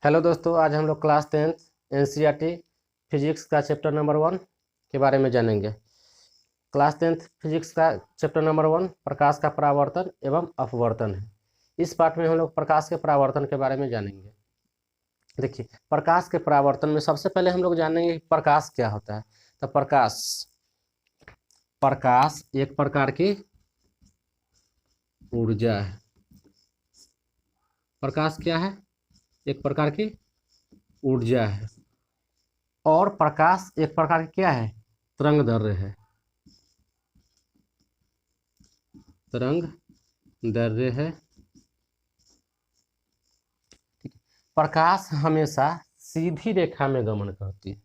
Hello दोस्तों, आज हम लोग क्लास 10th एनसीईआरटी फिजिक्स का चैप्टर नंबर 1 के बारे में जानेंगे। क्लास 10th फिजिक्स का चैप्टर नंबर 1 प्रकाश का परावर्तन एवं अपवर्तन है। इस पाठ में हम लोग प्रकाश के परावर्तन के बारे में जानेंगे। देखिए, प्रकाश के परावर्तन में सबसे पहले हम लोग जानेंगे कि प्रकाश क्या होता है। तो प्रकाश एक प्रकार की ऊर्जा है। प्रकाश क्या है? एक प्रकार की ऊर्जा है। और प्रकाश एक प्रकार की क्या है? तरंगदैर्घ्य है। तरंगदैर्घ्य है। प्रकाश हमेशा सीधी रेखा में गमन करती है।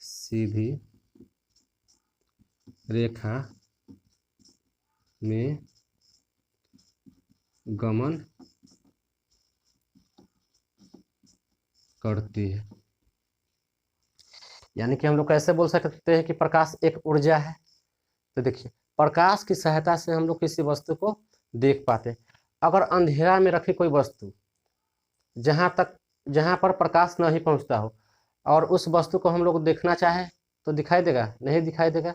सीधी रेखा में गमन करती है। यानी कि हम लोग कैसे बोल सकते हैं कि प्रकाश एक ऊर्जा है? तो देखिए, प्रकाश की सहायता से हम लोग किसी वस्तु को देख पाते हैं। अगर अंधेरा में रखी कोई वस्तु जहां पर प्रकाश नहीं पहुंचता हो और उस वस्तु को हम लोग देखना चाहे तो दिखाई देगा? नहीं दिखाई देगा।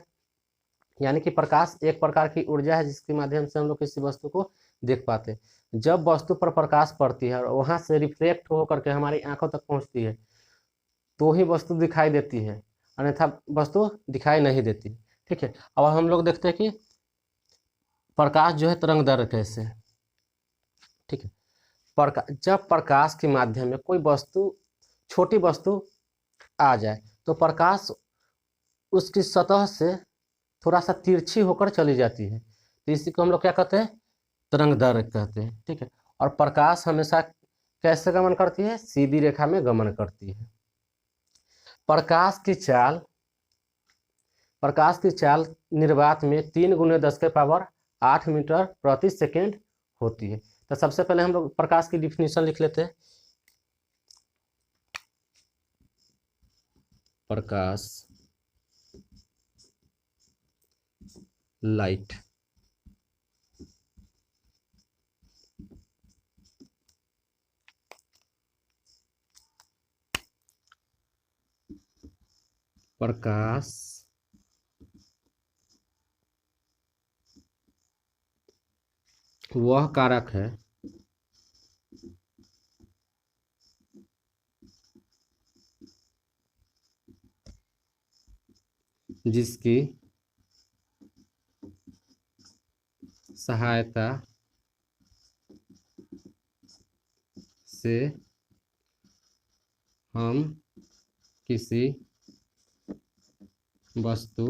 यानी कि प्रकाश एक प्रकार की ऊर्जा है जिसके माध्यम से हम लोग किसी वस्तु को देख पाते हैं। जब वस्तु पर प्रकाश पड़ती है और वहां से रिफ्लेक्ट होकर के हमारी आंखों तक पहुंचती है तो ही वस्तु दिखाई देती है, अन्यथा वस्तु दिखाई नहीं देती। ठीक है, अब हम लोग देखते हैं कि प्रकाश जो है तरंगदैर्घ्य कैसे है। ठीक है, जब प्रकाश के माध्यम में कोई वस्तु, छोटी वस्तु आ जाए तो प्रकाश उसकी सतह से थोड़ा सा तिरछी होकर चली जाती है, तो इसी को हम लोग क्या कहते हैं? तरंगदैर्घ्य कहते हैं। ठीक है, और प्रकाश हमेशा कैसे गमन करती है? सीधी रेखा में गमन करती है। प्रकाश की चाल निर्वात में 3 × 10⁸ मीटर प्रति सेकेंड होती है। तो सबसे पहले हम लोग प्रकाश की डिफिनीशन लिख लेते हैं। प्रकाश, लाइट, प्रकाश वह कारक है जिसकी सहायता से हम किसी वस्तु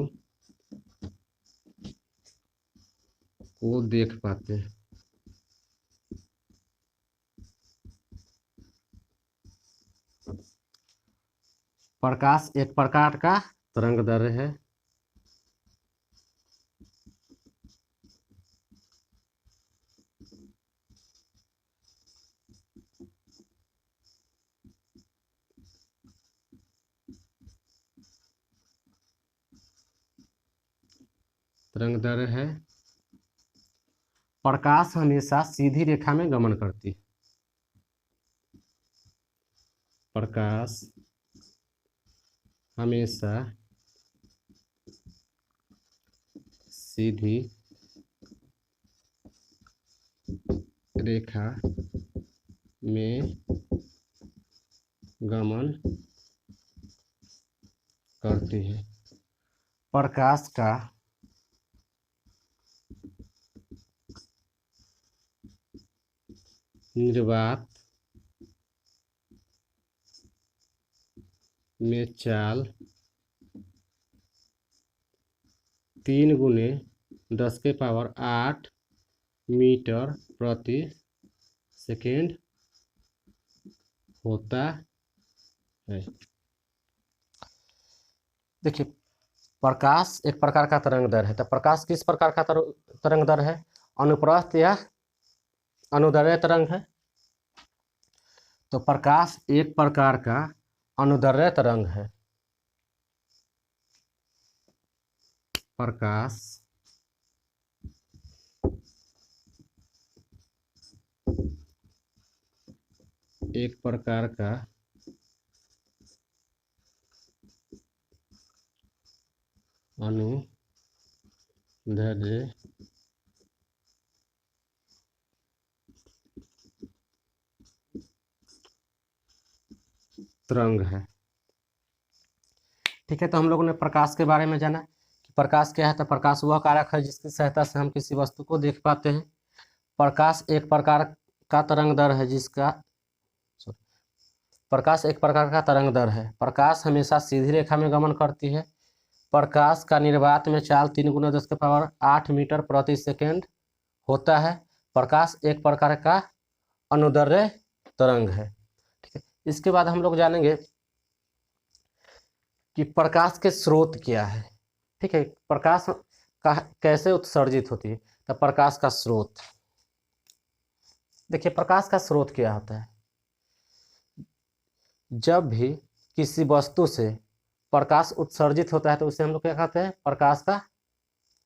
को देख पाते हैं। प्रकाश एक प्रकार का तरंगदैर्घ्य है। तरंगदैर्घ्य है। प्रकाश हमेशा सीधी रेखा में गमन करती है। प्रकाश हमेशा सीधी रेखा में गमन करती है। प्रकाश का निर्वात में चाल 3 × 10⁸ मीटर प्रति सेकेंड होता है। देखिए, प्रकाश एक प्रकार का तरंगदैर्घ्य है। तो प्रकाश किस प्रकार का तरंगदैर्घ्य है? अनुप्रस्थ या अनुदैर्घ्य तरंग है। तो प्रकाश एक प्रकार का अनुदैर्घ्य तरंग है। प्रकाश एक प्रकार का अनुदैर्ध्य तरंग है। ठीक है, तो हम लोगों ने प्रकाश के बारे में जाना कि प्रकाश क्या है। तो प्रकाश वह कारक है जिसकी सहायता से हम किसी वस्तु को देख पाते हैं। प्रकाश एक प्रकार का तरंग दर है प्रकाश एक प्रकार का तरंग दर है। प्रकाश हमेशा सीधी रेखा में गमन करती है। प्रकाश का निर्वात में चाल 3×10⁸ मीटर प्रति सेकेंड होता है। प्रकाश एक प्रकार का अनुदैर्ध्य तरंग है। ठीक है, इसके बाद हम लोग जानेंगे कि प्रकाश के स्रोत क्या है। ठीक है, प्रकाश का कैसे उत्सर्जित होती है। तो प्रकाश का स्रोत, देखिए प्रकाश का स्रोत क्या होता है। जब भी किसी वस्तु से प्रकाश उत्सर्जित होता है तो उसे हम लोग क्या कहते हैं, प्रकाश का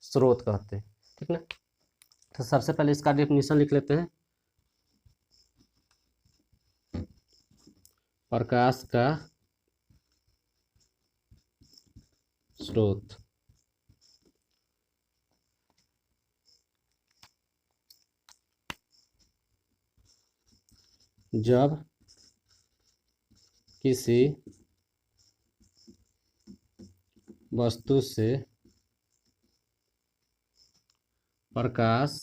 स्रोत कहते हैं। ठीक ना, तो सबसे पहले इसका डेफिनेशन लिख लेते हैं। प्रकाश का स्रोत जब किसी वस्तु से प्रकाश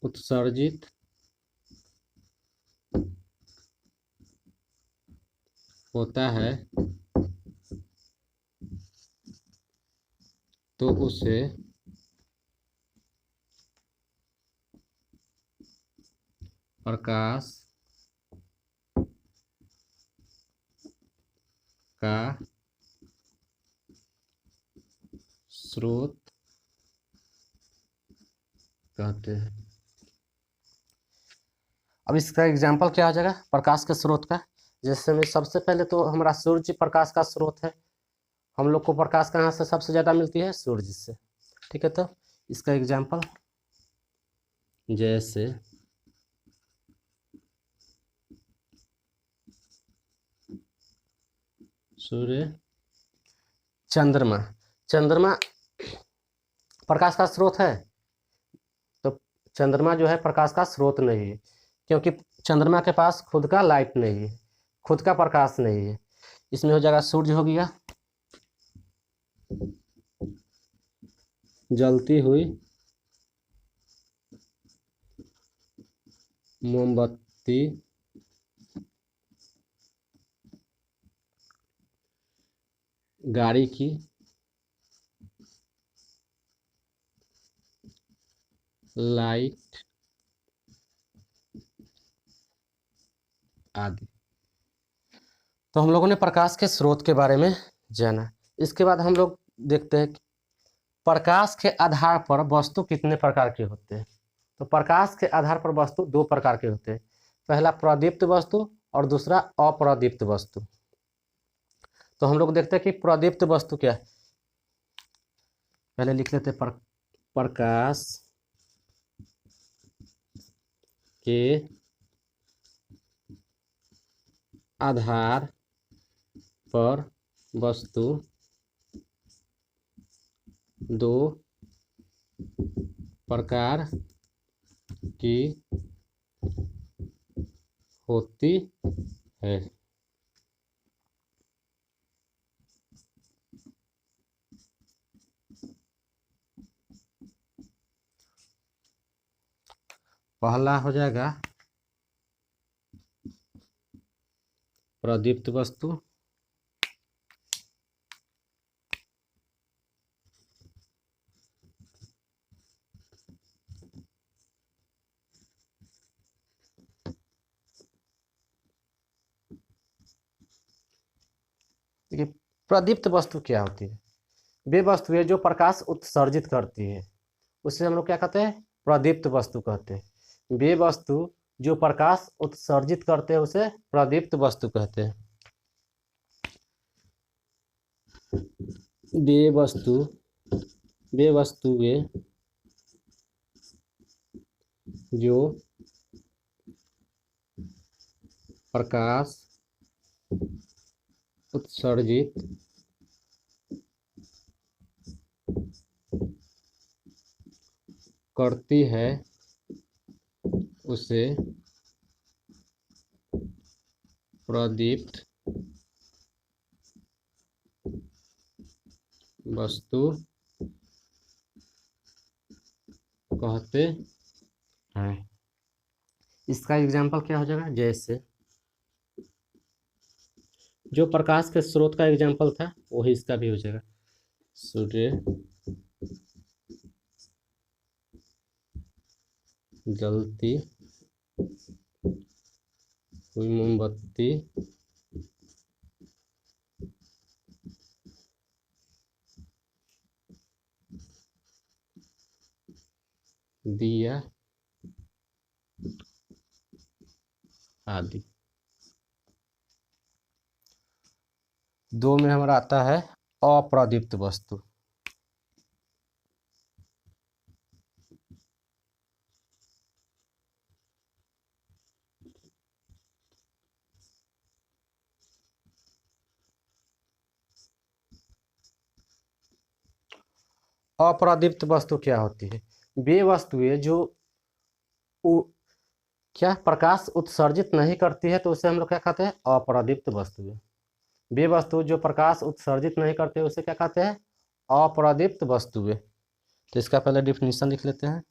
उत्सर्जित होता है तो उसे प्रकाश का स्रोत कहते हैं। अब इसका एग्जाम्पल क्या हो जाएगा प्रकाश के स्रोत का। जैसे में सबसे पहले तो हमारा सूर्य प्रकाश का स्रोत है। हम लोग को प्रकाश कहाँ से सबसे ज़्यादा मिलती है, सूर्य से। ठीक है, तो इसका एग्जाम्पल जैसे सूर्य, चंद्रमा। चंद्रमा प्रकाश का स्रोत है, तो चंद्रमा जो है प्रकाश का स्रोत नहीं है, क्योंकि चंद्रमा के पास खुद का लाइट नहीं है, खुद का प्रकाश नहीं है। इसमें हो जाएगा सूर्य हो गया, जलती हुई मोमबत्ती, गाड़ी की लाइट आदि। तो हम लोगों ने प्रकाश के स्रोत के बारे में जाना। इसके बाद हम लोग देखते हैं कि प्रकाश के आधार पर वस्तु कितने प्रकार के होते हैं। तो प्रकाश के आधार पर वस्तु दो प्रकार के होते हैं। पहला प्रदीप्त वस्तु और दूसरा अप्रदीप्त वस्तु। तो हम लोग देखते हैं कि प्रदीप्त वस्तु क्या है। पहले लिख लेते हैं प्रकाश के आधार पर वस्तु दो प्रकार की होती है। पहला हो जाएगा प्रदीप्त वस्तु, देखिए प्रदीप्त वस्तु क्या होती है। वे वस्तुएं जो प्रकाश उत्सर्जित करती है उसे हम लोग क्या कहते हैं, प्रदीप्त वस्तु कहते हैं। वे वस्तु जो प्रकाश उत्सर्जित करते हैं उसे प्रदीप्त वस्तु कहते हैं। वे वस्तुएं जो प्रकाश उत्सर्जित करती है उसे प्रदीप्त वस्तु कहते हैं। इसका एग्जाम्पल क्या हो जाएगा, जैसे जो प्रकाश के स्रोत का एग्जाम्पल था वही इसका भी हो जाएगा। सूर्य जलती हुई मोमबत्ती दिया आदि। दो में हमारा आता है अप्रदीप्त वस्तु। अप्रदीप्त वस्तु क्या होती है, वे वस्तुएं जो क्या प्रकाश उत्सर्जित नहीं करती है, तो उसे हम लोग क्या कहते हैं, अप्रदीप्त वस्तुएं। वे वस्तु जो प्रकाश उत्सर्जित नहीं करते उसे क्या कहते हैं, अप्रदीप्त वस्तुएं। तो इसका पहले डिफिनीशन लिख लेते हैं।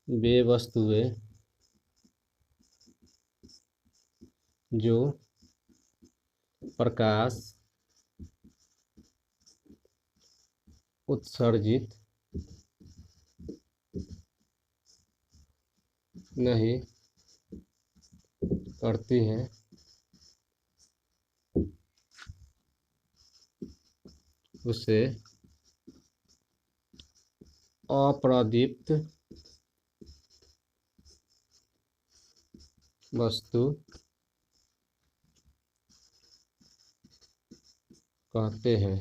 वे वस्तुएं जो प्रकाश उत्सर्जित नहीं करती है उसे अप्रदीप्त वस्तु कहते हैं।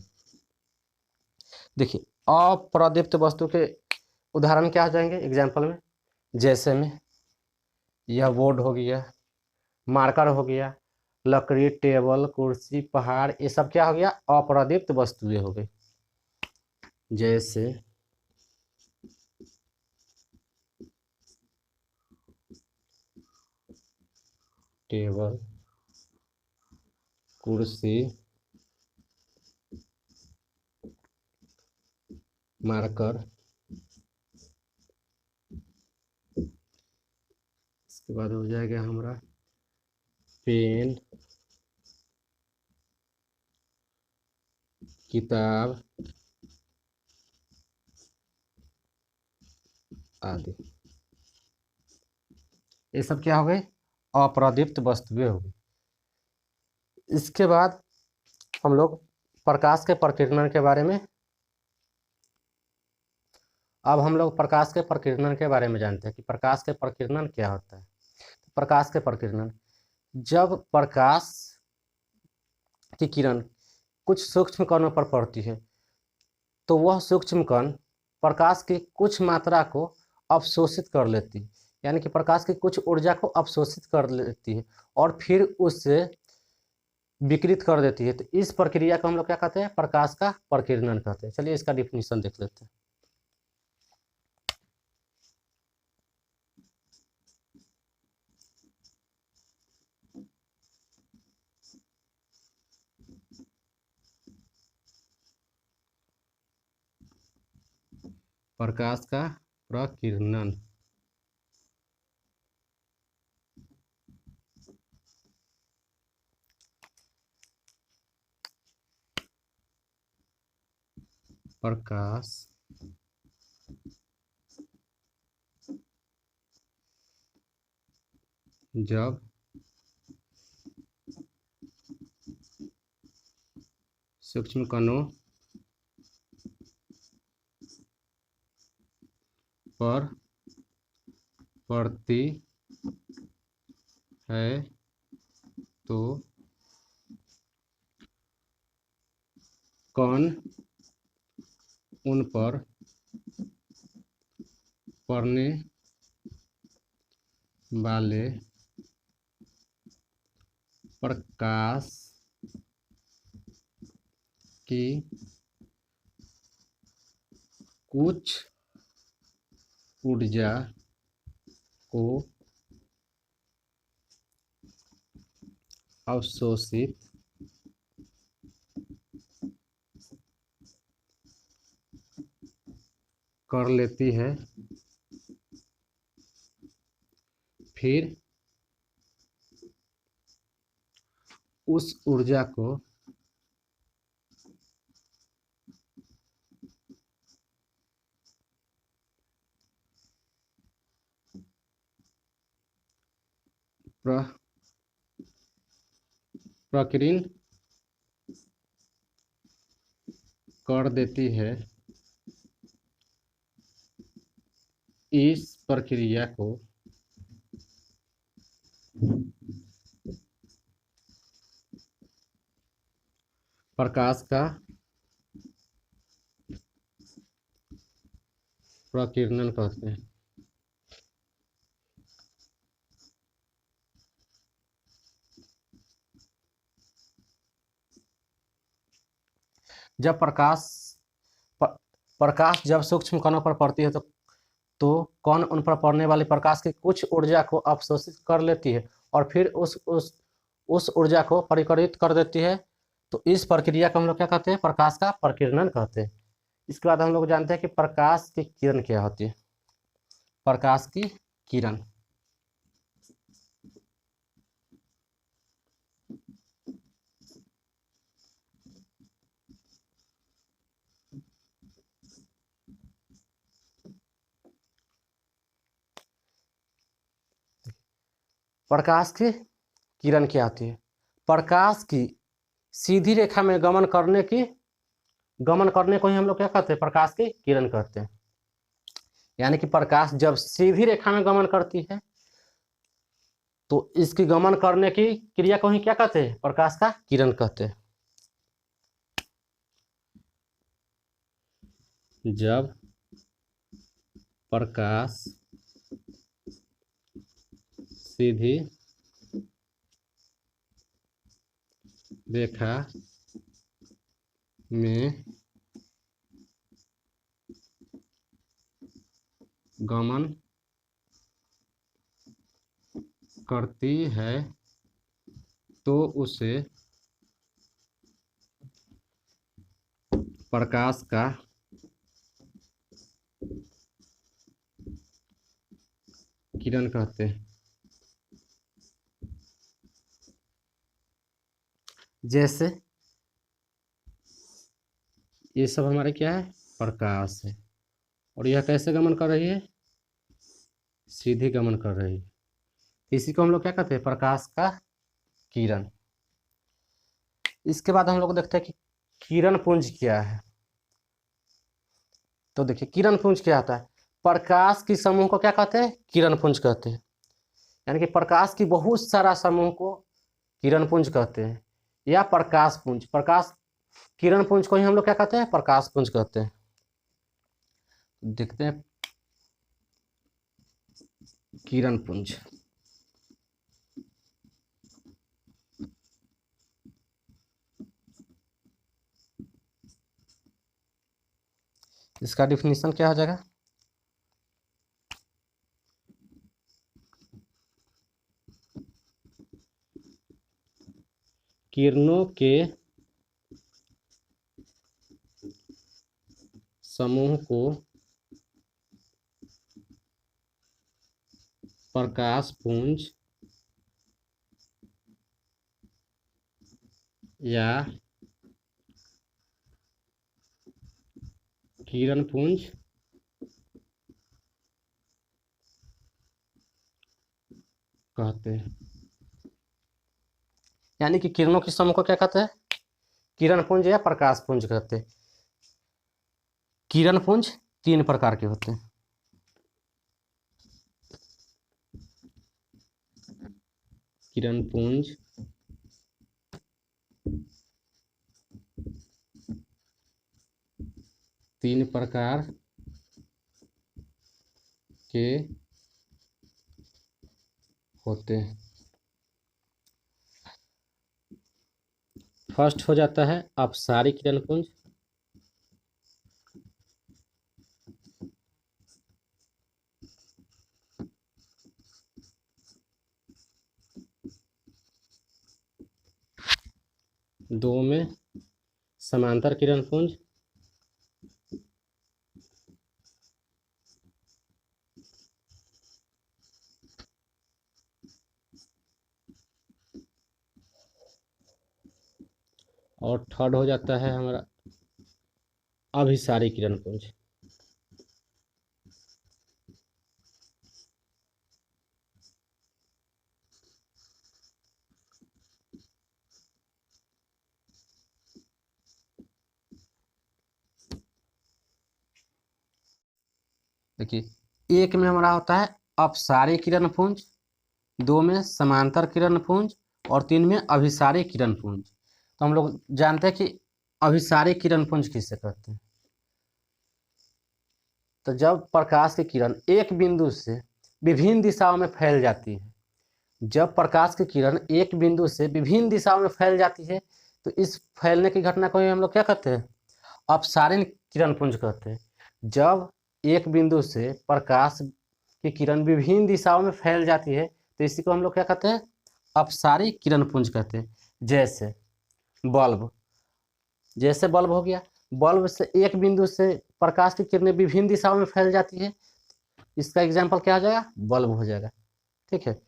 देखिए अप्रदीप्त वस्तु के उदाहरण क्या हो जाएंगे एग्जाम्पल में, जैसे में यह बोर्ड हो गया, मार्कर हो गया, लकड़ी, टेबल, कुर्सी, पहाड़, ये सब क्या हो गया, अप्रदीप्त वस्तुएं हो गई। जैसे टेबल, कुर्सी, मार्कर, इसके बाद हो जाएगा हमारा पेन, किताब आदि। ये सब क्या हो गए, अप्रदीप्त वस्तुएं हो गई। इसके बाद हम लोग प्रकाश के प्रकीर्णन के बारे में, अब हम लोग प्रकाश के प्रकीर्णन के बारे में जानते हैं कि प्रकाश के प्रकीर्णन क्या होता है। प्रकाश के प्रकीर्णन, जब प्रकाश की किरण कुछ सूक्ष्म कणों पर पड़ती है तो वह सूक्ष्म कण प्रकाश की कुछ मात्रा को अवशोषित कर लेती है, यानी कि प्रकाश की कुछ ऊर्जा को अवशोषित कर लेती है और फिर उससे विकृत कर देती है। तो इस प्रक्रिया को हम लोग क्या कहते हैं, प्रकाश का प्रकीर्णन कहते हैं। चलिए इसका डिफिनीशन देख लेते हैं। प्रकाश का प्रकीर्णन, प्रकाश जब सूक्ष्म कणों पर पड़ती है तो कण उन पर पड़ने वाले प्रकाश की कुछ ऊर्जा को अवशोषित कर लेती है, फिर उस ऊर्जा को प्रकीर्णन कर देती है। इस प्रक्रिया को प्रकाश का प्रकीर्णन कहते हैं। जब प्रकाश जब सूक्ष्म कणों पर पड़ती है तो कण उन पर पड़ने वाली प्रकाश की कुछ ऊर्जा को अवशोषित कर लेती है और फिर उस ऊर्जा को परिवर्तित कर देती है। तो इस प्रक्रिया को हम लोग क्या कहते हैं? प्रकाश का प्रकीर्णन कहते हैं। इसके बाद हम लोग जानते हैं कि प्रकाश की किरण क्या होती है। प्रकाश की किरण प्रकाश की किरण क्या होती है? प्रकाश की सीधी रेखा में गमन करने को ही हम लोग क्या कहते हैं? प्रकाश की किरण कहते हैं। यानी कि प्रकाश जब सीधी रेखा में गमन करती है तो इसकी गमन करने की क्रिया को ही क्या कहते हैं? प्रकाश का किरण कहते हैं। जब प्रकाश सीधी रेखा में गमन करती है तो उसे प्रकाश का किरण कहते हैं। जैसे ये सब हमारे क्या है? प्रकाश है। और यह कैसे गमन कर रही है? सीधी गमन कर रही है। इसी को हम लोग क्या कहते हैं? प्रकाश का किरण। इसके बाद हम लोग देखते हैं कि किरण पुंज क्या है। तो देखिए किरण पुंज क्या होता है? प्रकाश की समूह को क्या कहते हैं? किरण पुंज कहते हैं। यानी कि प्रकाश की बहुत सारा समूह को किरण पुंज कहते हैं या प्रकाश पुंज। किरण पुंज को ही हम लोग क्या कहते हैं? प्रकाश पुंज कहते हैं। देखते हैं किरण पुंज। इसका डिफिनीशन क्या हो जाएगा? किरणों के समूह को प्रकाश पुंज या किरण पुंज कहते हैं। यानी कि किरणों के समूह को क्या कहते हैं? किरण पुंज या प्रकाश पुंज कहते हैं। किरण पुंज 3 प्रकार के होते हैं। किरण पुंज तीन प्रकार के होते हैं। फर्स्ट हो जाता है अपसारी किरणपुंज, दो में समांतर किरणपुंज, और थर्ड हो जाता है हमारा अभिसारी किरणपुंज। देखिए एक में हमारा होता है अपसारी किरणपुंज, दो में समांतर किरणपुंज और तीन में अभिसारी किरणपुंज। तो हम लोग जानते हैं कि अभिसारी किरणपुंज किससे कहते हैं। तो जब प्रकाश की किरण एक बिंदु से विभिन्न दिशाओं में फैल जाती है, जब प्रकाश की किरण एक बिंदु से विभिन्न दिशाओं में फैल जाती है तो इस फैलने की घटना को हम लोग क्या कहते हैं, अपसारी किरणपुंज कहते हैं। जब एक बिंदु से प्रकाश की किरण विभिन्न दिशाओं में फैल जाती है तो इसी को हम लोग क्या कहते हैं, अपसारी किरणपुंज कहते हैं। जैसे बल्ब, जैसे बल्ब हो गया, बल्ब से एक बिंदु से प्रकाश की किरणें विभिन्न दिशाओं में फैल जाती है, इसका एग्जाम्पल क्या हो जाएगा, बल्ब हो जाएगा। ठीक है,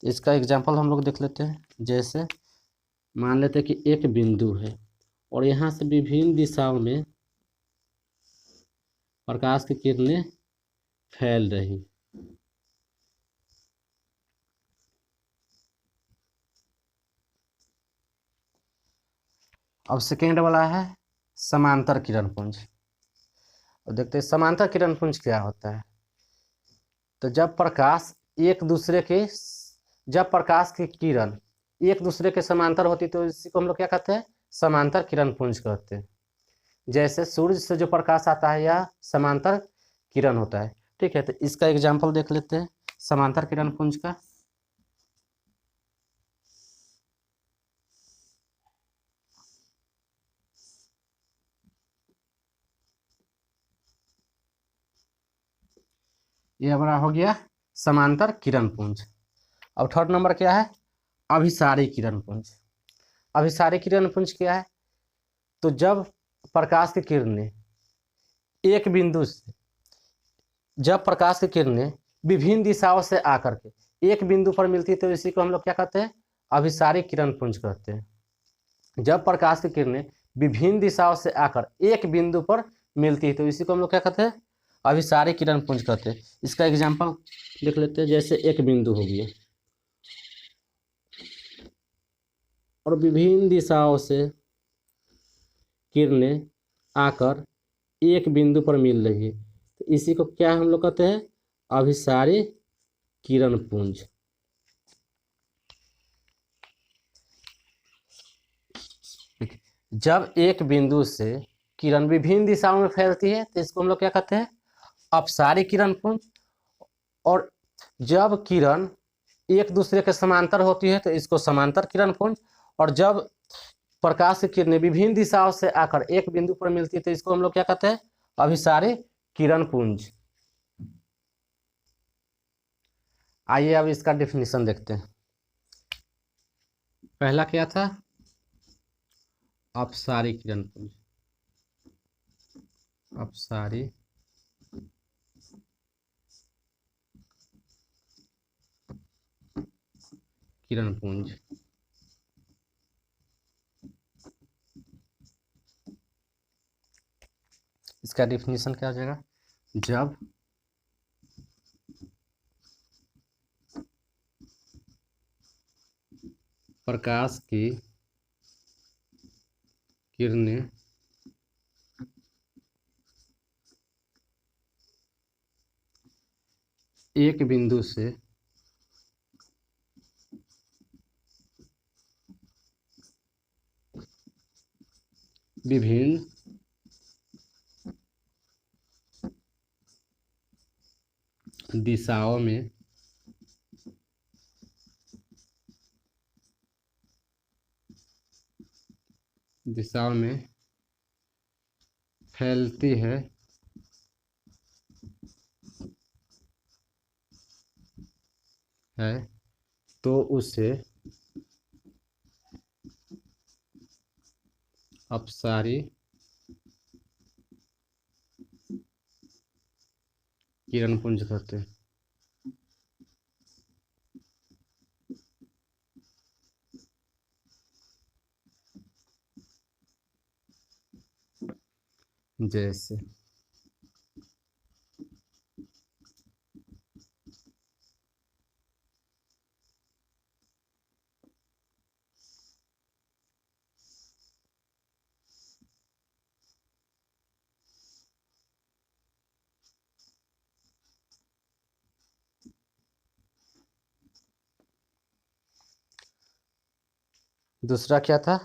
इसका एग्जाम्पल हम लोग देख लेते हैं। जैसे मान लेते हैं कि एक बिंदु है और यहाँ से विभिन्न दिशाओं में प्रकाश की किरणें फैल रही। अब सेकेंड वाला है समांतर किरणपुंज। और देखते हैं समांतर किरणपुंज क्या होता है। तो जब प्रकाश एक दूसरे के, जब प्रकाश की किरण एक दूसरे के समांतर होती तो इसी को हम लोग क्या कहते हैं, समांतर किरणपुंज कहते हैं। जैसे सूर्य से जो प्रकाश आता है यह समांतर किरण होता है। ठीक है, तो इसका एग्जाम्पल देख लेते हैं समांतर किरणपुंज का। ये हमारा हो गया समांतर किरणपुंज। अब थर्ड नंबर क्या है, अभिसारी किरणपुंज। अभिसारी किरणपुंज क्या है, तो जब प्रकाश की किरणें एक बिंदु से, जब प्रकाश की किरणें विभिन्न दिशाओं से आकर के एक बिंदु पर मिलती है तो इसी को हम लोग क्या कहते हैं, अभिसारी किरणपुंज कहते हैं। जब प्रकाश की किरणें विभिन्न दिशाओं से आकर एक बिंदु पर मिलती है तो इसी को हम लोग क्या कहते हैं, अभिसारी किरणपुंज कहते हैं। इसका एग्जाम्पल देख लेते हैं। जैसे एक बिंदु हो गया और विभिन्न दिशाओं से किरणें आकर एक बिंदु पर मिल रही है तो इसी को क्या हम लोग कहते हैं, अभिसारी किरणपुंज। जब एक बिंदु से किरण विभिन्न दिशाओं में फैलती है तो इसको हम लोग क्या कहते हैं, अपसारी किरणपुंज। और जब किरण एक दूसरे के समांतर होती है तो इसको समांतर किरणपुंज। और जब प्रकाश की किरणें विभिन्न दिशाओं से आकर एक बिंदु पर मिलती है तो इसको हम लोग क्या कहते हैं, अभिसारी किरणपुंज। आइए अब इसका डेफिनेशन देखते हैं। पहला क्या था, अपसारी किरणपुंज। अपसारी किरणपुंज। इसका डेफिनेशन क्या हो जाएगा, जब प्रकाश की किरणें एक बिंदु से विभिन्न दिशाओं में दिशाओं में फैलती है तो उसे अपसारी किरणपुंज कहते हैं। जैसे दूसरा क्या था?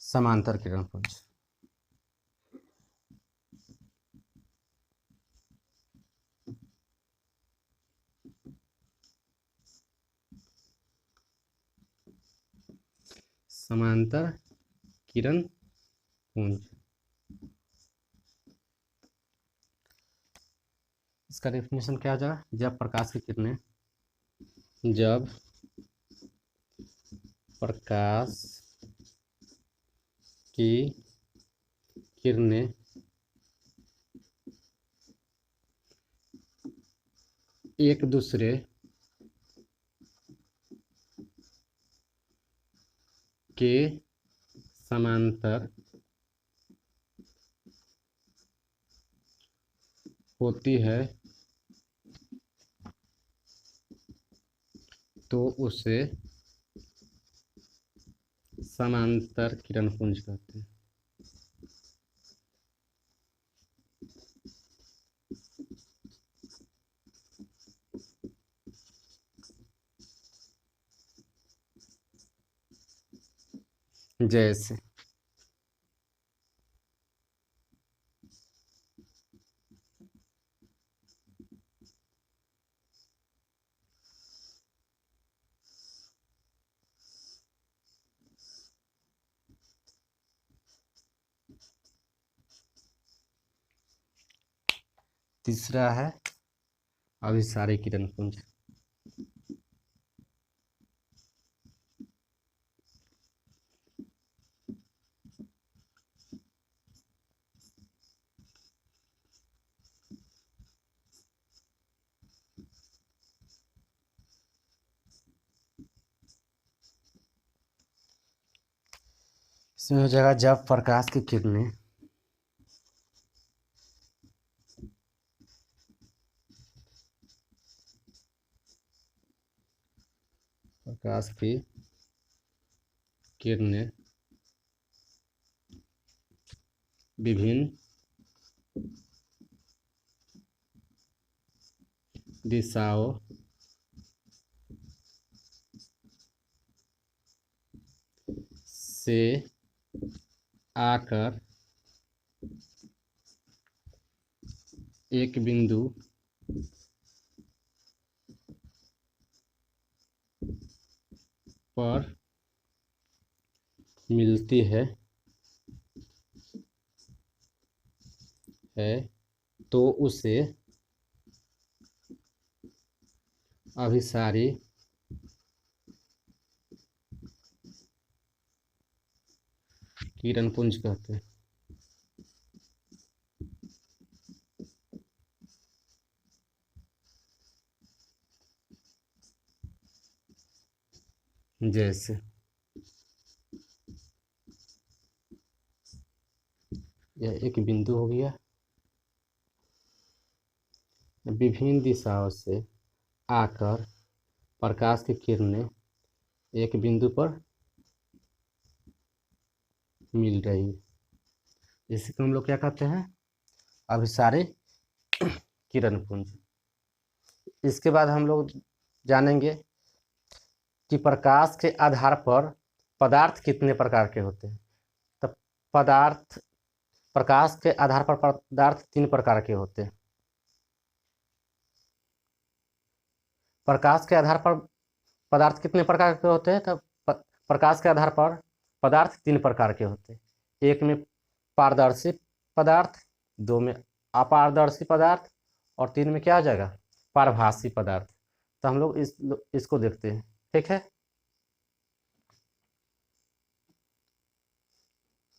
समांतर किरणपुंज। समांतर किरणपुंज, इसका डेफिनेशन क्या आ जाएगा? जब प्रकाश की किरणें एक दूसरे के समांतर होती है तो उसे समांतर किरणपुंज कहते हैं। जैसे तीसरा है अभिसारी किरणपुंज। इसमें हो जाएगा जब प्रकाश की किरणें विभिन्न दिशाओं से आकर एक बिंदु पर मिलती है तो उसे अभिसारी किरणपुंज कहते हैं। जैसे यह एक बिंदु हो गया, विभिन्न दिशाओं से आकर प्रकाश की किरणें एक बिंदु पर मिल रही है, इसी को हम लोग क्या कहते हैं? अभिसारी किरणपुंज। इसके बाद हम लोग जानेंगे कि प्रकाश के आधार पर पदार्थ कितने प्रकार के होते हैं। तो प्रकाश के आधार पर पदार्थ 3 प्रकार के होते हैं। प्रकाश के आधार पर पदार्थ कितने प्रकार के होते हैं? तो प्रकाश के आधार पर पदार्थ तीन प्रकार के होते हैं, एक में पारदर्शी पदार्थ, दो में अपारदर्शी पदार्थ, और तीन में क्या हो जाएगा, पारभासी पदार्थ। तो हम लोग इसको देखते हैं, ठीक है।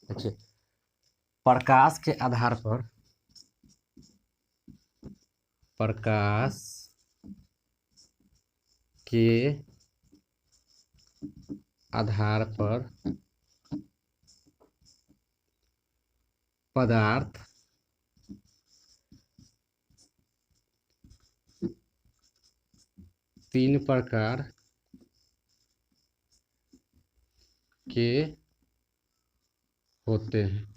अच्छा, प्रकाश के आधार पर, प्रकाश के आधार पर पदार्थ तीन प्रकार के होते हैं।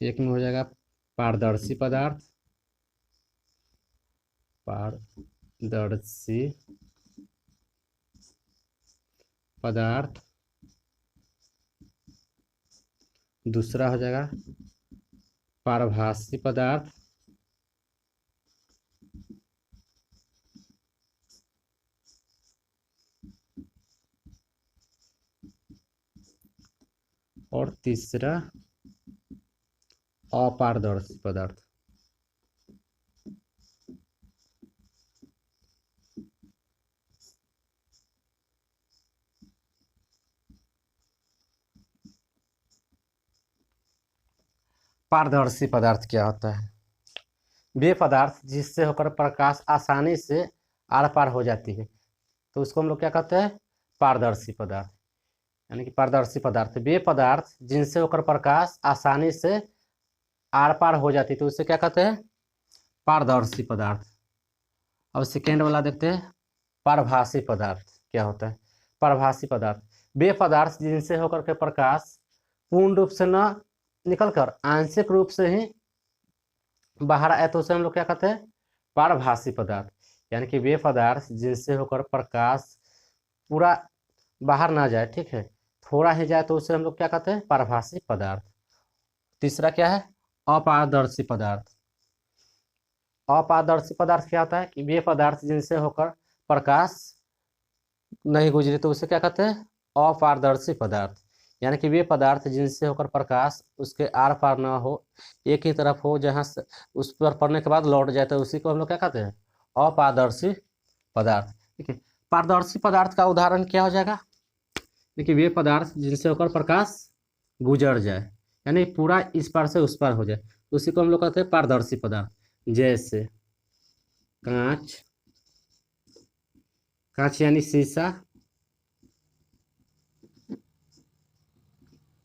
एक में हो जाएगा पारदर्शी पदार्थ, पारदर्शी पदार्थ, दूसरा हो जाएगा पारभासी पदार्थ, और तीसरा अपारदर्शी पदार्थ। पारदर्शी पदार्थ क्या होता है, वे पदार्थ जिससे होकर प्रकाश आसानी से आर पार हो जाती है, तो उसको हम लोग क्या कहते हैं, पारदर्शी पदार्थ। यानी कि पारदर्शी पदार्थ वे पदार्थ जिनसे होकर प्रकाश आसानी से आर पार हो जाती है, तो उसे क्या कहते हैं, पारदर्शी पदार्थ। अब सेकेंड वाला देखते हैं, पारभासी पदार्थ क्या होता है। पारभासी पदार्थ वे पदार्थ जिनसे होकर के प्रकाश पूर्ण रूप से न निकलकर आंशिक रूप से ही बाहर आए, तो उसे हम लोग क्या कहते हैं, पारभासी पदार्थ। यानी कि वे पदार्थ जिनसे होकर प्रकाश पूरा बाहर ना जाए, ठीक है, थोड़ा ही जाए, तो उसे हम लोग क्या कहते हैं, पारभासी पदार्थ। तीसरा क्या है, अपारदर्शी पदार्थ। अपारदर्शी पदार्थ क्या होता है कि वे पदार्थ जिनसे होकर प्रकाश नहीं गुजरे, तो उसे क्या कहते हैं, अपारदर्शी पदार्थ। यानी कि वे पदार्थ जिनसे होकर प्रकाश उसके आर पार ना हो, एक ही तरफ हो, जहाँ से उस पर पड़ने के बाद लौट जाए, तो उसी को हम लोग क्या कहते हैं, अपारदर्शी पदार्थ। ठीक है, पारदर्शी पदार्थ का उदाहरण क्या हो जाएगा, देखिए वे पदार्थ जिनसे होकर प्रकाश गुजर जाए, यानी पूरा इस पार से उस पार हो जाए, उसी को हम लोग कहते हैं पारदर्शी पदार्थ। जैसे कांच, कांच यानी शीशा,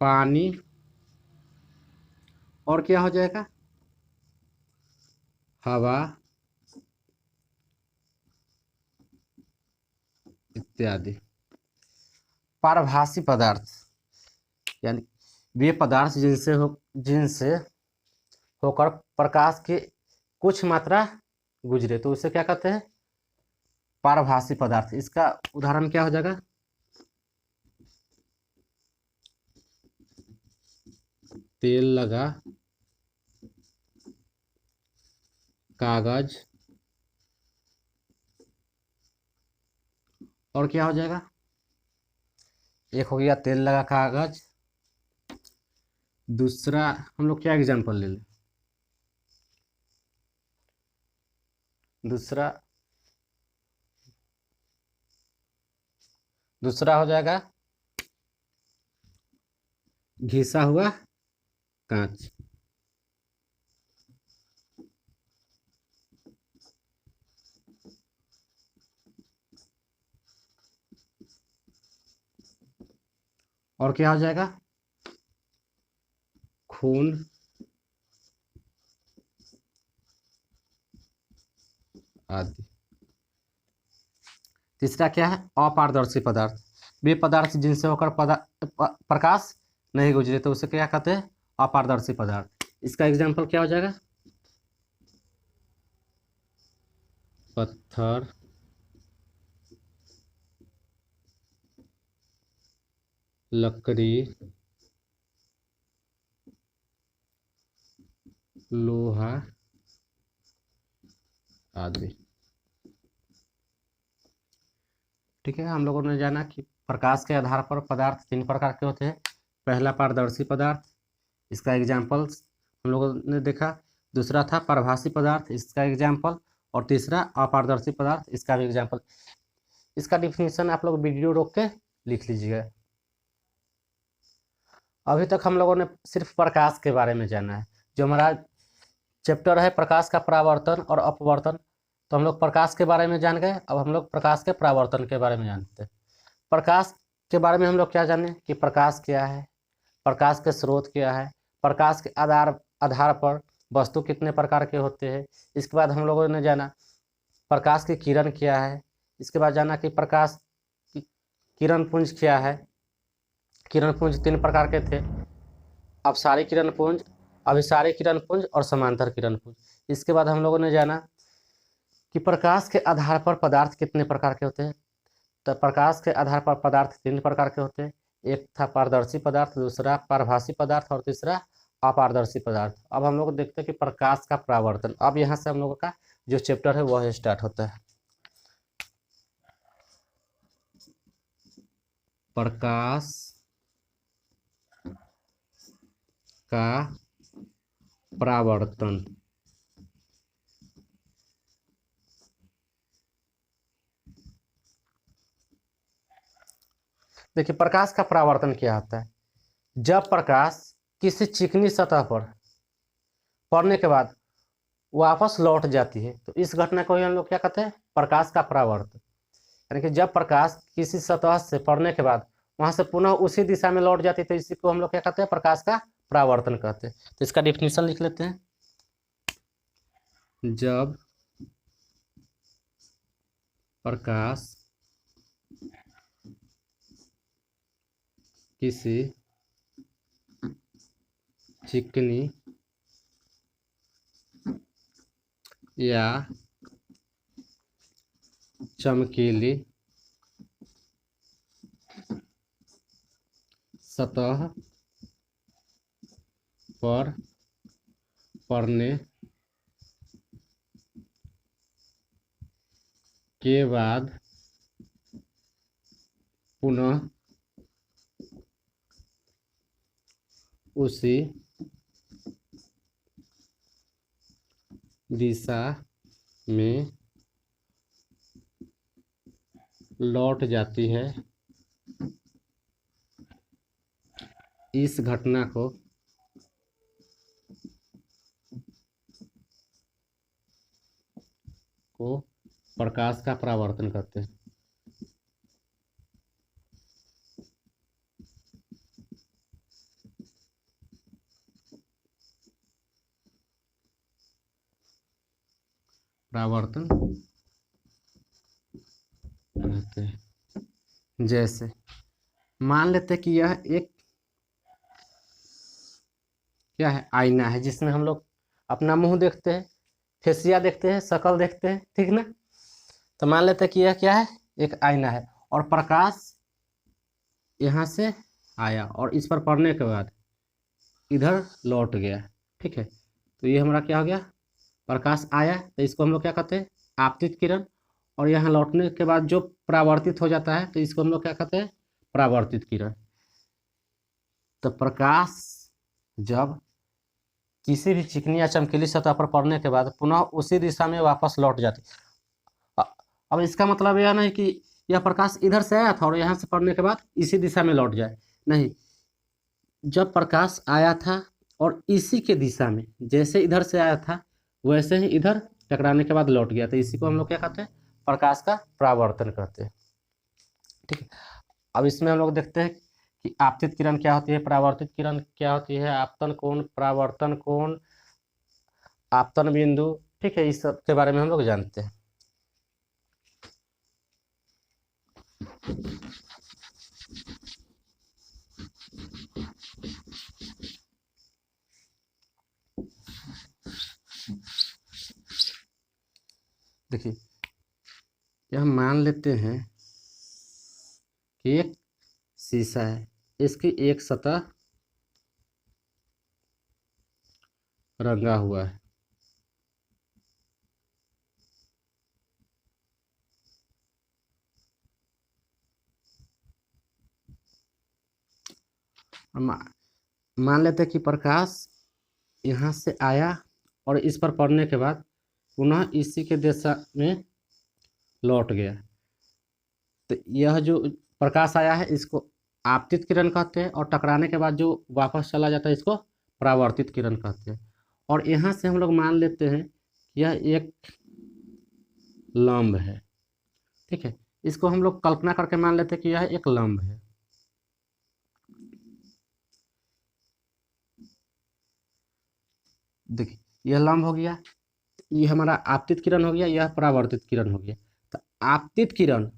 पानी, और क्या हो जाएगा, हवा इत्यादि। पारभासी पदार्थ यानी वे पदार्थ जिनसे होकर प्रकाश की कुछ मात्रा गुजरे, तो उसे क्या कहते हैं, पारभासी पदार्थ। इसका उदाहरण क्या हो जाएगा, तेल लगा कागज, और क्या हो जाएगा, एक हो गया तेल लगा कागज, दूसरा हम लोग क्या एग्जांपल ले लें, दूसरा दूसरा हो जाएगा घिसा हुआ कांच। और क्या हो जाएगा, खून आदि। तीसरा क्या है, अपारदर्शी पदार्थ वे पदार्थ जिनसे होकर प्रकाश नहीं गुजरे, तो उसे क्या कहते हैं, अपारदर्शी पदार्थ। इसका एग्जांपल क्या हो जाएगा, पत्थर, लकड़ी, लोहा आदि। ठीक है, हम लोगों ने जाना कि प्रकाश के आधार पर पदार्थ 3 प्रकार के होते हैं। पहला पारदर्शी पदार्थ, इसका एग्जाम्पल हम लोगों ने देखा। दूसरा था पारभासी पदार्थ, इसका एग्जाम्पल। और तीसरा अपारदर्शी पदार्थ, इसका भी एग्जाम्पल। इसका डिफिनीशन आप लोग वीडियो रोक के लिख लीजिएगा। अभी तक हम लोगों ने सिर्फ प्रकाश के बारे में जाना है। जो हमारा चैप्टर है प्रकाश का परावर्तन और अपवर्तन, तो हम लोग प्रकाश के बारे में जान गए। अब हम लोग प्रकाश के परावर्तन के बारे में जानते हैं। प्रकाश के बारे में हम लोग क्या जाने कि प्रकाश क्या है, प्रकाश के स्रोत क्या है, प्रकाश के आधार पर वस्तु कितने प्रकार के होते हैं। इसके बाद हम लोगों ने जाना प्रकाश की किरण क्या है। इसके बाद जाना कि प्रकाश की किरण पुंज क्या है। किरण पुंज 3 प्रकार के थे, अपसारी किरण पुंज, अभिसारी किरण पुंज और समांतर किरण पुंज। इसके बाद हम लोगों ने जाना कि प्रकाश के आधार पर पदार्थ कितने प्रकार के होते हैं। तो प्रकाश के आधार पर पदार्थ 3 प्रकार के होते हैं। एक था पारदर्शी पदार्थ, दूसरा पारभासी पदार्थ और तीसरा अपारदर्शी पदार्थ। अब हम लोग देखते हैं कि प्रकाश का परावर्तन। अब यहाँ से हम लोगों का जो चैप्टर है वह स्टार्ट होता है। प्रकाश का परावर्तन। देखिए प्रकाश का परावर्तन क्या होता है। जब प्रकाश किसी चिकनी सतह पर पड़ने के बाद वापस लौट जाती है तो इस घटना को ही हम लोग क्या कहते हैं, प्रकाश का परावर्तन। यानी कि जब प्रकाश किसी सतह से पड़ने के बाद वहां से पुनः उसी दिशा में लौट जाती है तो इसी को हम लोग क्या कहते हैं, प्रकाश का परावर्तन कहते हैं। तो इसका डिफिनीशन लिख लेते हैं। जब प्रकाश किसी चिकनी या चमकीली सतह पर पड़ने के बाद पुनः उसी दिशा में लौट जाती है, इस घटना को प्रकाश का परावर्तन कहते हैं। परावर्तन कहते हैं। जैसे मान लेते हैं कि यह एक क्या है, आईना है जिसमें हम लोग अपना मुंह देखते हैं, फेसिया देखते हैं, शक्ल देखते हैं, ठीक ना। तो मान लेते हैं कि यह क्या है, एक आईना है और प्रकाश यहाँ से आया और इस पर पड़ने के बाद इधर लौट गया, ठीक है। तो ये हमारा क्या हो गया, प्रकाश आया तो इसको हम लोग क्या कहते हैं, आपतित किरण। और यहाँ लौटने के बाद जो परावर्तित हो जाता है तो इसको हम लोग क्या कहते हैं, परावर्तित किरण। तो प्रकाश जब किसी भी चिकनी या चमकीली सतह पर पड़ने के बाद पुनः उसी दिशा में वापस लौट जाती। अब इसका मतलब यह नहीं कि यह प्रकाश इधर से आया था और यहाँ से पड़ने के बाद इसी दिशा में लौट जाए, नहीं। जब प्रकाश आया था और इसी के दिशा में जैसे इधर से आया था वैसे ही इधर टकराने के बाद लौट गया, तो इसी को हम लोग क्या कहते हैं, प्रकाश का परावर्तन कहते हैं, ठीक है। अब इसमें हम लोग देखते हैं कि आपतित किरण क्या होती है, परावर्तित किरण क्या होती है, आपतन कोण, परावर्तन कोण, आपतन बिंदु, ठीक है। इस सब के बारे में हम लोग जानते हैं। देखिए यह मान लेते हैं कि एक शीशा है, इसकी एक सतह रंगा हुआ है, और मान लेते हैं कि प्रकाश यहाँ से आया और इस पर पड़ने के बाद पुनः इसी के दिशा में लौट गया। तो यह जो प्रकाश आया है इसको आपतित किरण कहते हैं, और टकराने के बाद जो वापस चला जाता है इसको परावर्तित किरण कहते हैं। और यहाँ से हम लोग मान लेते हैं यह एक लंब है, ठीक है। इसको हम लोग कल्पना करके मान लेते हैं कि यह एक लंब है। देखिए यह लंब हो गया, ये हमारा आपतित किरण हो गया, यह परावर्तित किरण हो गया। तो आपतित किरण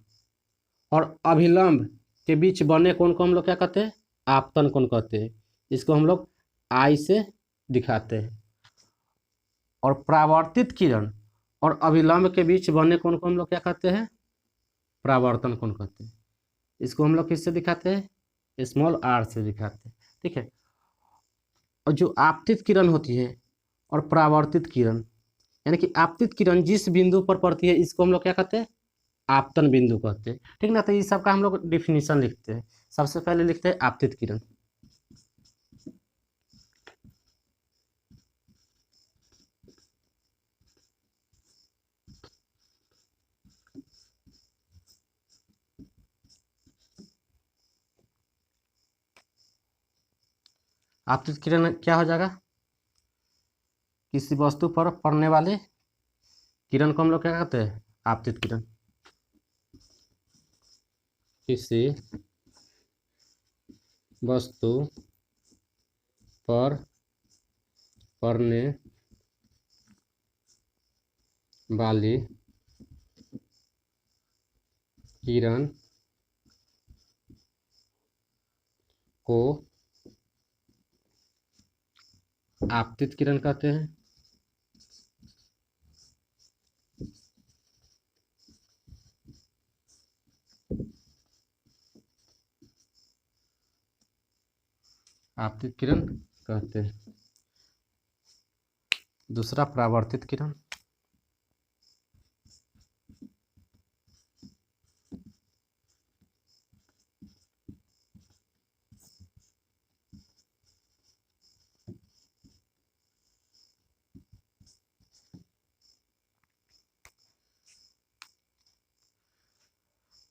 और अभिलंब के बीच बने कोण को हम लोग क्या कहते हैं? आपतन कोण कहते हैं। इसको हम लोग आई से दिखाते हैं। और परावर्तित किरण और अभिलंब के बीच बने कोण को हम लोग क्या कहते हैं? परावर्तन कोण कहते हैं। इसको हम लोग किससे दिखाते हैं? स्मॉल आर से दिखाते हैं, ठीक है। और जो आपतित किरण होती है और परावर्तित किरण, यानी कि आपतित किरण जिस बिंदु पर पड़ती है इसको हम लोग क्या कहते हैं? आपतन बिंदु कहते हैं, ठीक ना। तो ये सबका हम लोग डिफिनीशन लिखते हैं। सबसे पहले लिखते हैं आपतित किरण। आपतित किरण क्या हो जाएगा? किसी वस्तु पर पड़ने वाले किरण को हम लोग क्या कहते हैं? आपतित किरण। किसी वस्तु पर पड़ने वाली किरण को आपतित किरण कहते हैं। आपतित किरण कहते हैं। दूसरा परावर्तित किरण।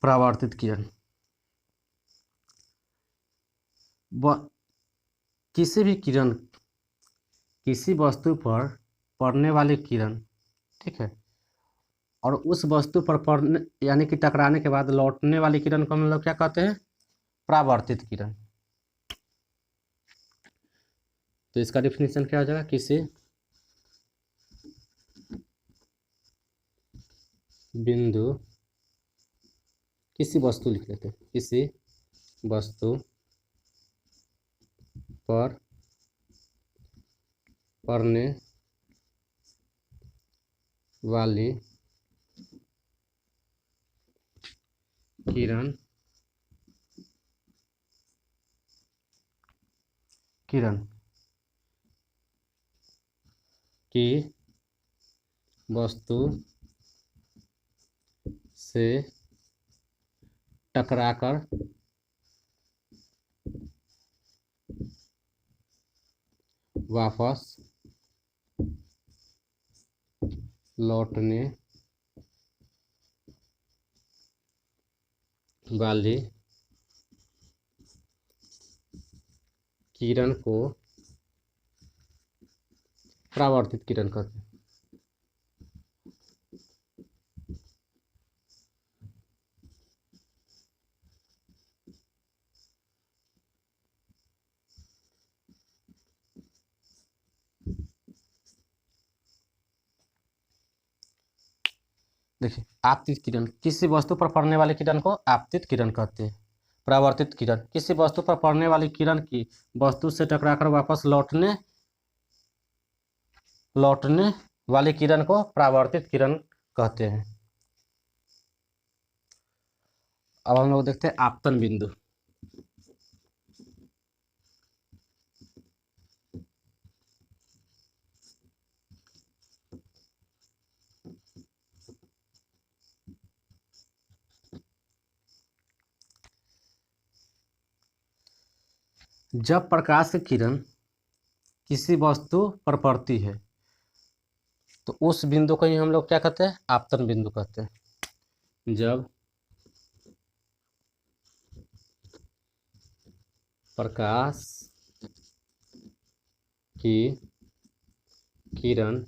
परावर्तित किरण किसी भी किरण, किसी वस्तु पर पड़ने वाली किरण, ठीक है, और उस वस्तु पर पड़ने यानी कि टकराने के बाद लौटने वाली किरण को हम लोग क्या कहते हैं? परावर्तित किरण। तो इसका डिफिनीशन क्या हो जाएगा? किसी बिंदु, किसी वस्तु लिख लेते हैं, किसी वस्तु पर पड़ने वाली किरण की वस्तु से टकराकर वापस लौटने वाली किरण को परावर्तित किरण कहते हैं। देखिए आपतित किरण किसी वस्तु पर पड़ने वाली किरण को आपतित किरण कहते हैं। परावर्तित किरण किसी वस्तु पर पड़ने वाली किरण की वस्तु से टकराकर वापस लौटने वाली किरण को परावर्तित किरण कहते हैं। अब हम लोग देखते हैं आपतन बिंदु। जब प्रकाश की किरण किसी वस्तु पर पड़ती है तो उस बिंदु को ही हम लोग क्या कहते हैं, आपतन बिंदु कहते हैं। जब प्रकाश की किरण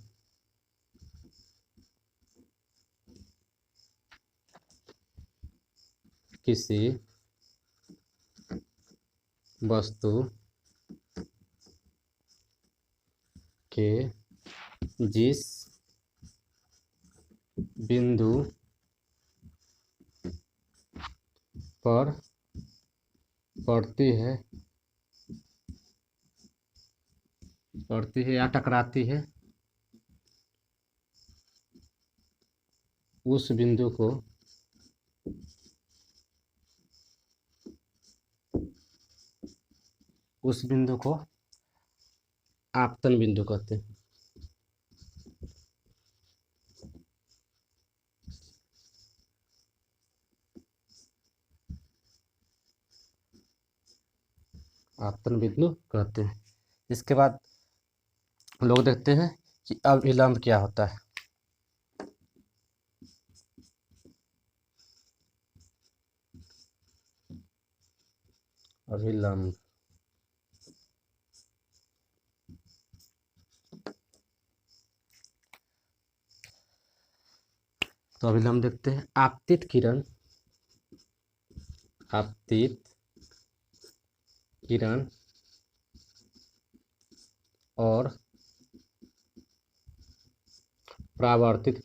किसी वस्तु के जिस बिंदु पर पड़ती है या टकराती है, उस बिंदु को आपतन बिंदु कहते हैं। आपतन बिंदु कहते हैं। इसके बाद लोग देखते हैं कि अभिलंब क्या होता है। अभिलंब तो अभिलंब देखते हैं। आपतित किरण और परावर्तित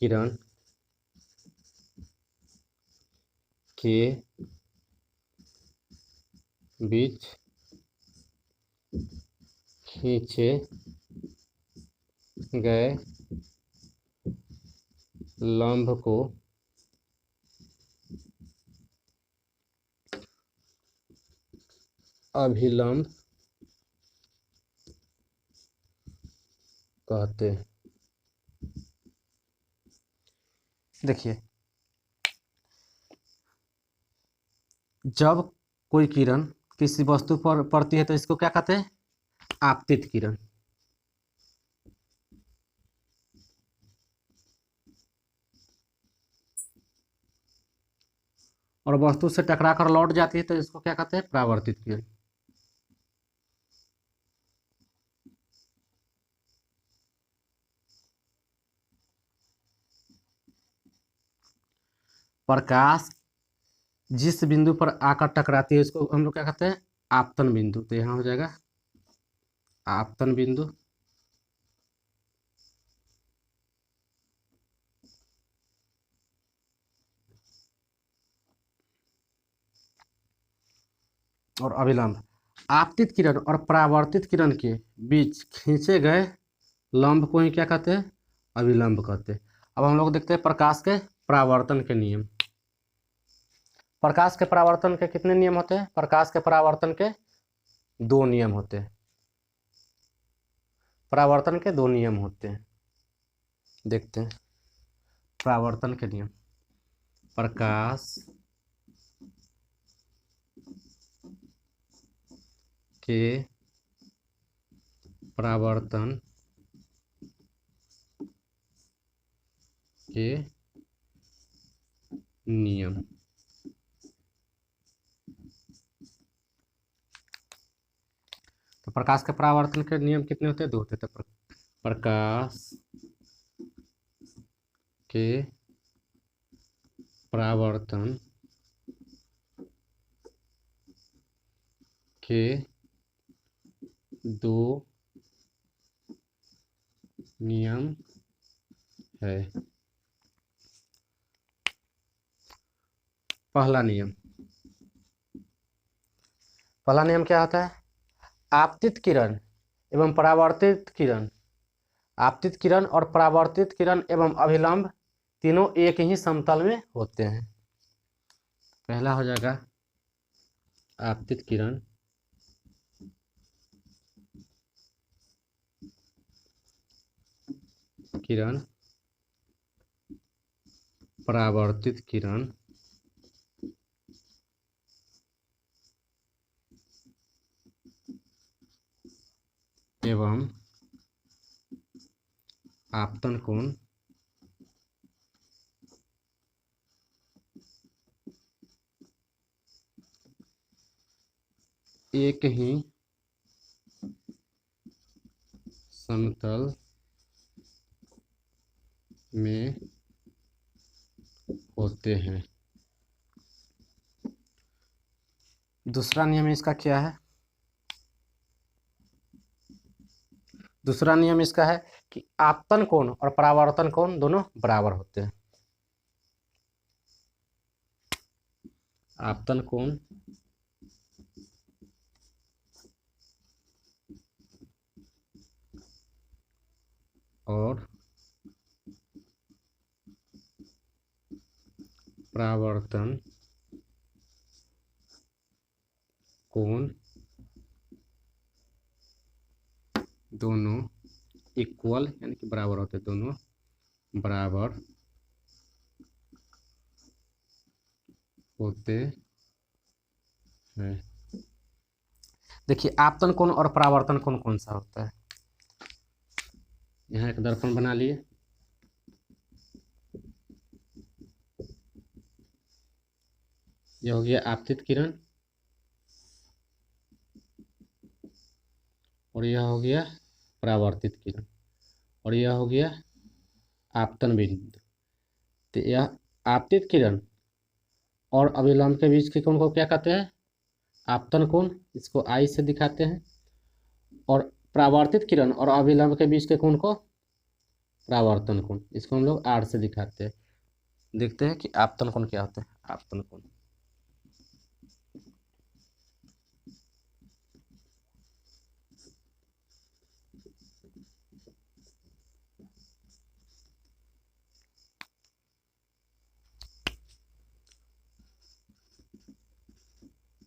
किरण के बीच खींचे गए लंब को अभिलंब कहते हैं। देखिए, जब कोई किरण किसी वस्तु पर पड़ती है तो इसको क्या कहते हैं, आपतित किरण। और वस्तु से टकरा कर लौट जाती है तो इसको क्या कहते हैं, परावर्तित किरण। प्रकाश जिस बिंदु पर आकर टकराती है इसको हम लोग क्या कहते हैं, आपतन बिंदु। तो यहाँ हो जाएगा आपतन बिंदु। और अभिलंब, आपतित किरण और परावर्तित किरण के बीच खींचे गए लंब को ही क्या कहते हैं, अभिलंब कहते हैं। अब हम लोग देखते हैं प्रकाश के परावर्तन के नियम। प्रकाश के परावर्तन के कितने नियम होते हैं, प्रकाश के परावर्तन के दो नियम होते हैं। परावर्तन के दो नियम होते हैं, देखते हैं परावर्तन के नियम। प्रकाश के परावर्तन के नियम। तो प्रकाश के परावर्तन के नियम कितने होते हैं, दो होते हैं। तो प्रकाश के परावर्तन के दो नियम है। पहला नियम क्या होता है, आपतित किरण एवं परावर्तित किरण, आपतित किरण और परावर्तित किरण एवं अभिलंब तीनों एक ही समतल में होते हैं। पहला हो जाएगा आपतित किरण परावर्तित किरण एवं आपतन कोण एक ही समतल में होते हैं। दूसरा नियम इसका क्या है? दूसरा नियम इसका है कि आपतन कोण और परावर्तन कोण दोनों बराबर होते हैं। आपतन कोण और परावर्तन कोण दोनों इक्वल यानी कि बराबर होते हैं, दोनों बराबर होते हैं। देखिए आपतन कोण और परावर्तन कोण कौन सा होता है? यहाँ एक दर्पण बना लिए, यह हो गया आपतित किरण और यह हो गया परावर्तित किरण और यह हो गया आपतन बिंदु। तो यह आपतित किरण और अभिलंब के बीच के कोण को क्या कहते हैं? आपतन कोण, इसको आई से दिखाते हैं। और परावर्तित किरण और अभिलंब के बीच के कोण को परावर्तन कोण, इसको हम लोग आर से दिखाते हैं। देखते हैं कि आपतन कोण क्या होता है। आपतन कोण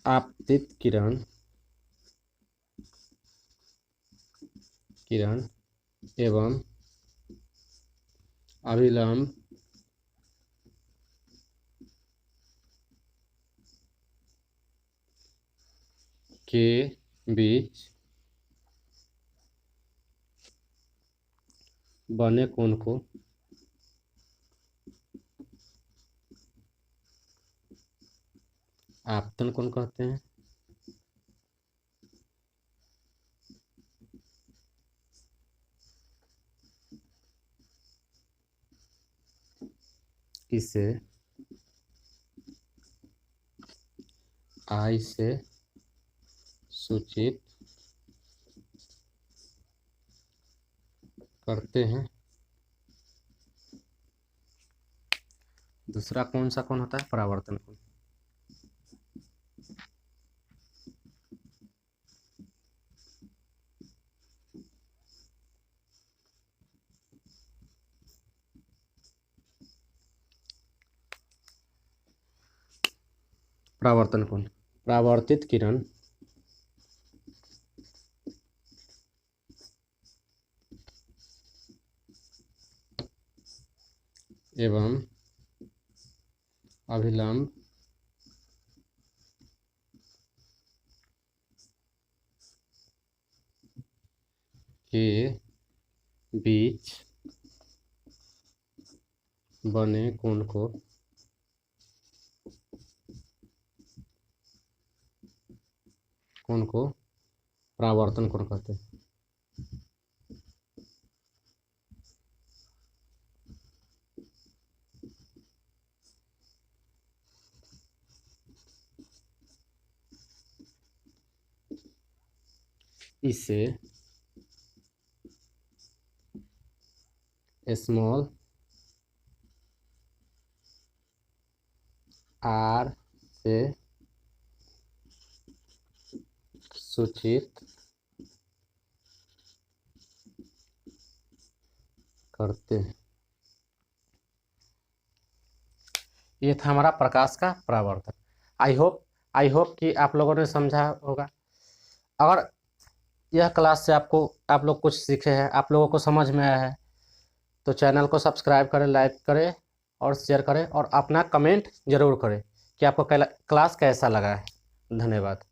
आपतित किरण एवं अभिलंब के बीच बने कोण को आपतन कोण कहते हैं। इसे आई से सूचित करते हैं। दूसरा कौन सा कोण होता है? परावर्तन कोण। परावर्तन कोण, परावर्तित किरण एवं अभिलंब के बीच बने कोण को परावर्तन कोण कहते हैं। इसे स्मॉल आर से सूचित करते हैं। ये था हमारा प्रकाश का परावर्तन। आई होप कि आप लोगों ने समझा होगा। अगर यह क्लास से आप लोग कुछ सीखे हैं, आप लोगों को समझ में आया है, तो चैनल को सब्सक्राइब करें, लाइक करें और शेयर करें और अपना कमेंट जरूर करें कि आपको क्लास कैसा लगा है। धन्यवाद।